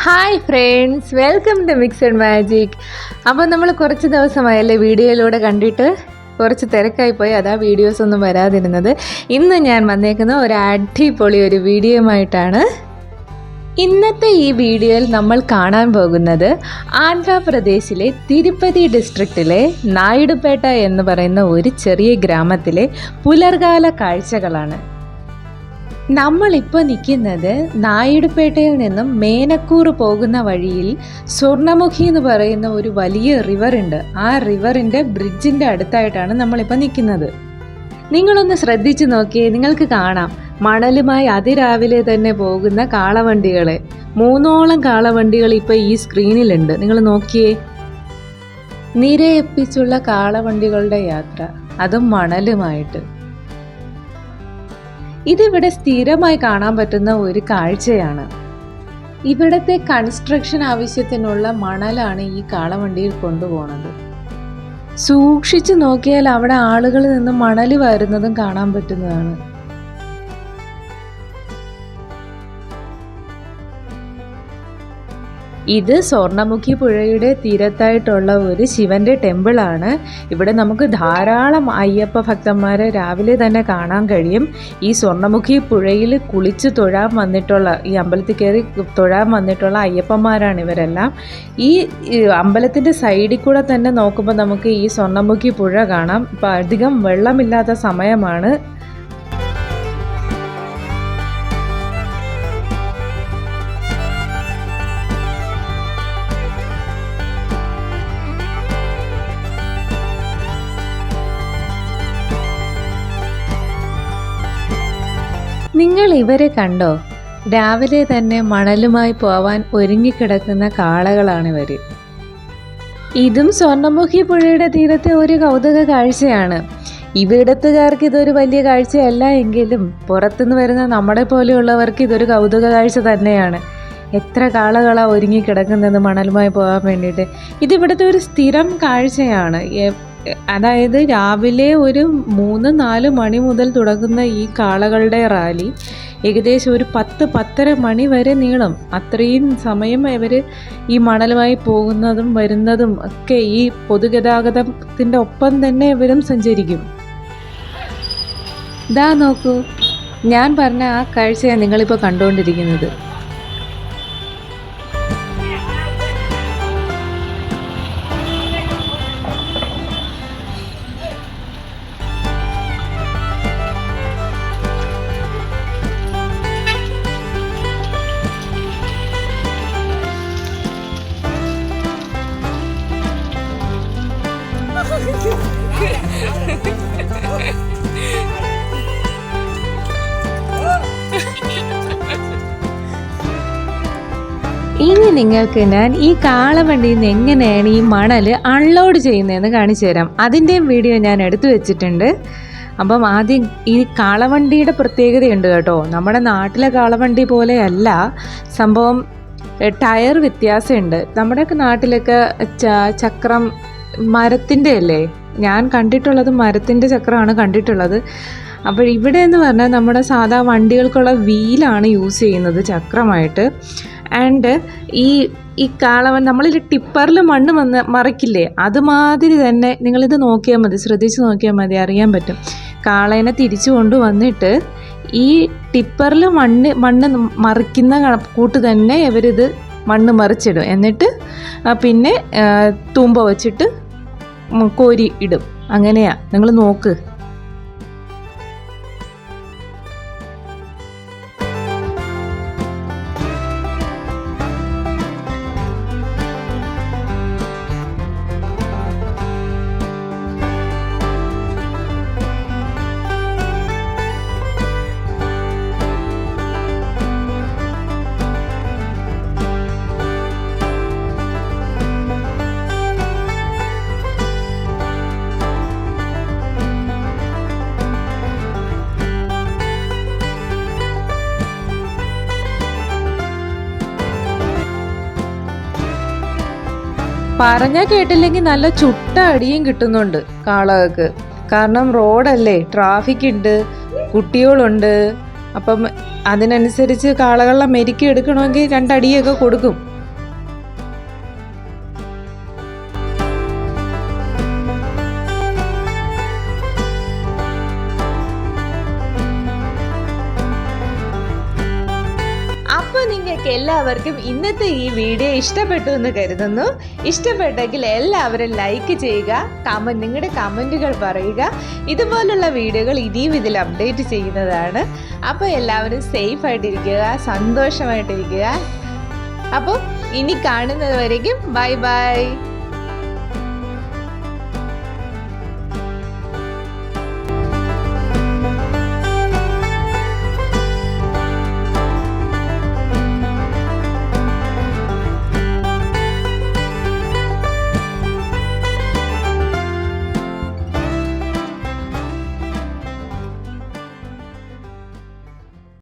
Hi friends, welcome to Mixed Magic. അപ്പോൾ നമ്മൾ കുറച്ച് ദിവസമായല്ലേ വീഡിയോയിലൂടെ കണ്ടിട്ട് കുറച്ച് തിരക്കായിപ്പോയി, അതാ വീഡിയോസ് ഒന്നും വരാതിരുന്നത്. ഇന്ന് ഞാൻ വന്നേക്കുന്ന ഒരു അടിപൊളി ഒരു വീഡിയോയുമായിട്ടാണ്. ഇന്നത്തെ ഈ വീഡിയോയിൽ നമ്മൾ കാണാൻ പോകുന്നത് ആന്ധ്രാപ്രദേശിലെ തിരുപ്പതി ഡിസ്ട്രിക്റ്റിലെ നായിഡുപേട്ട എന്ന് പറയുന്ന ഒരു ചെറിയ ഗ്രാമത്തിലെ പുലർകാല കാഴ്ചകളാണ്. നമ്മളിപ്പോൾ നിൽക്കുന്നത് നായിഡുപേട്ടയിൽ നിന്നും മേനക്കൂർ പോകുന്ന വഴിയിൽ സ്വർണ്ണമുഖി എന്ന് പറയുന്ന ഒരു വലിയ റിവറുണ്ട്. ആ റിവറിൻ്റെ ബ്രിഡ്ജിൻ്റെ അടുത്തായിട്ടാണ് നമ്മളിപ്പോൾ നിൽക്കുന്നത്. നിങ്ങളൊന്ന് ശ്രദ്ധിച്ചു നോക്കിയേ, നിങ്ങൾക്ക് കാണാം മണലുമായി അതിരാവിലെ തന്നെ പോകുന്ന കാളവണ്ടികളെ. 3ഓളം കാളവണ്ടികൾ ഇപ്പോൾ ഈ സ്ക്രീനിലുണ്ട്. നിങ്ങൾ നോക്കിയേ, നിരയപ്പിച്ചുള്ള കാളവണ്ടികളുടെ യാത്ര, അതും മണലുമായിട്ട്. ഇതിവിടെ സ്ഥിരമായി കാണാൻ പറ്റുന്ന ഒരു കാഴ്ചയാണ്. ഇവിടുത്തെ കൺസ്ട്രക്ഷൻ ആവശ്യത്തിനുള്ള മണലാണ് ഈ കാളവണ്ടിയിൽ കൊണ്ടുപോകുന്നത്. സൂക്ഷിച്ചു നോക്കിയാൽ അവിടെ ആളുകൾ നിന്ന് മണൽ വരുന്നതും കാണാൻ പറ്റുന്നതാണ്. ഇത് സ്വർണ്ണമുഖി പുഴയുടെ തീരത്തായിട്ടുള്ള ഒരു ശിവന്റെ ടെമ്പിളാണ്. ഇവിടെ നമുക്ക് ധാരാളം അയ്യപ്പ ഭക്തന്മാരെ രാവിലെ തന്നെ കാണാൻ കഴിയും. ഈ സ്വർണ്ണമുഖി പുഴയിൽ കുളിച്ച് തൊഴാൻ വന്നിട്ടുള്ള, ഈ അമ്പലത്തിൽ കയറി തൊഴാൻ വന്നിട്ടുള്ള അയ്യപ്പന്മാരാണ് ഇവരെല്ലാം. ഈ അമ്പലത്തിൻ്റെ സൈഡിൽ കൂടെ തന്നെ നോക്കുമ്പോൾ നമുക്ക് ഈ സ്വർണ്ണമുഖി പുഴ കാണാം. ഇപ്പം അധികം വെള്ളമില്ലാത്ത സമയമാണ്. നിങ്ങൾ ഇവരെ കണ്ടോ? രാവിലെ തന്നെ മണലുമായി പോവാൻ ഒരുങ്ങിക്കിടക്കുന്ന കാളകളാണിവർ. ഇതും സ്വർണ്ണമുഖി പുഴയുടെ തീരത്തെ ഒരു കൗതുക കാഴ്ചയാണ്. ഇവിടത്തുകാർക്ക് ഇതൊരു വലിയ കാഴ്ചയല്ല എങ്കിലും പുറത്തുനിന്ന് വരുന്ന നമ്മളെ പോലെയുള്ളവർക്ക് ഇതൊരു കൗതുക കാഴ്ച തന്നെയാണ്. എത്ര കാളകളാണ് ഒരുങ്ങിക്കിടക്കുന്നത് മണലുമായി പോകാൻ വേണ്ടിയിട്ട്. ഇതിവിടുത്തെ ഒരു സ്ഥിരം കാഴ്ചയാണ്. അതായത് രാവിലെ ഒരു 3-4 മണി മുതൽ തുടങ്ങുന്ന ഈ കാളകളുടെ റാലി ഏകദേശം ഒരു 10-10:30 മണി വരെ നീളും. അത്രയും സമയം ഇവർ ഈ മണലുമായി പോകുന്നതും വരുന്നതും ഒക്കെ ഈ പൊതുഗതാഗതത്തിൻ്റെ ഒപ്പം തന്നെ ഇവരും സഞ്ചരിക്കും. ഇതാ നോക്കൂ, ഞാൻ പറഞ്ഞ ആ കാഴ്ചയാണ് നിങ്ങളിപ്പോൾ കണ്ടുകൊണ്ടിരിക്കുന്നത്. ഇനി നിങ്ങൾക്ക് ഞാൻ ഈ കാളവണ്ടിയിൽ നിന്ന് എങ്ങനെയാണ് ഈ മണൽ അൺലോഡ് ചെയ്യുന്നതെന്ന് കാണിച്ചു തരാം. അതിൻ്റെയും വീഡിയോ ഞാൻ എടുത്തു വെച്ചിട്ടുണ്ട്. അപ്പം ആദ്യം ഈ കാളവണ്ടിയുടെ പ്രത്യേകതയുണ്ട് കേട്ടോ. നമ്മുടെ നാട്ടിലെ കാളവണ്ടി പോലെയല്ല സംഭവം. ടയർ വ്യത്യാസമുണ്ട്. നമ്മുടെയൊക്കെ നാട്ടിലൊക്കെ ചക്രം മരത്തിൻ്റെ അല്ലേ, ഞാൻ കണ്ടിട്ടുള്ളത് മരത്തിൻ്റെ ചക്രമാണ് കണ്ടിട്ടുള്ളത്. അപ്പോൾ ഇവിടെ എന്ന് പറഞ്ഞാൽ നമ്മുടെ സാധാ വണ്ടികൾക്കുള്ള വീലാണ് യൂസ് ചെയ്യുന്നത് ചക്രമായിട്ട്. ആൻഡ് ഈ കാളവൻ നമ്മളിൽ ടിപ്പറിൽ മണ്ണ് മറിക്കില്ലേ, അതുമാതിരി തന്നെ നിങ്ങളിത് നോക്കിയാൽ മതി, ശ്രദ്ധിച്ച് നോക്കിയാൽ മതി, അറിയാൻ പറ്റും. കാളേനെ തിരിച്ചു കൊണ്ടുവന്നിട്ട് ഈ ടിപ്പറിൽ മണ്ണ് മറിക്കുന്ന കൂട്ട് തന്നെ ഇവരിത് മണ്ണ് മറിച്ചിടും. എന്നിട്ട് പിന്നെ തൂമ്പ വച്ചിട്ട് കോരി ഇടും. അങ്ങനെയാ, നിങ്ങൾ നോക്ക്. പറഞ്ഞാൽ കേട്ടില്ലെങ്കിൽ നല്ല ചുട്ട അടിയും കിട്ടുന്നുണ്ട് കാളകൾക്ക്. കാരണം റോഡല്ലേ, ട്രാഫിക് ഉണ്ട്, കുട്ടികളുണ്ട്. അപ്പം അതിനനുസരിച്ച് കാളകളെ മെരുക്കി എടുക്കണമെങ്കിൽ 2 അടിയൊക്കെ കൊടുക്കും. നിങ്ങൾക്ക് എല്ലാവർക്കും ഇന്നത്തെ ഈ വീഡിയോ ഇഷ്ടപ്പെട്ടു എന്ന് കരുതുന്നു. ഇഷ്ടപ്പെട്ടെങ്കിൽ എല്ലാവരും ലൈക്ക് ചെയ്യുക, നിങ്ങളുടെ കമൻറ്റുകൾ പറയുക. ഇതുപോലുള്ള വീഡിയോകൾ ഇനിയും ഇതിൽ അപ്ഡേറ്റ് ചെയ്യുന്നതാണ്. അപ്പോൾ എല്ലാവരും സേഫായിട്ടിരിക്കുക, സന്തോഷമായിട്ടിരിക്കുക. അപ്പോൾ ഇനി കാണുന്നത് വരേക്കും ബൈ ബൈ.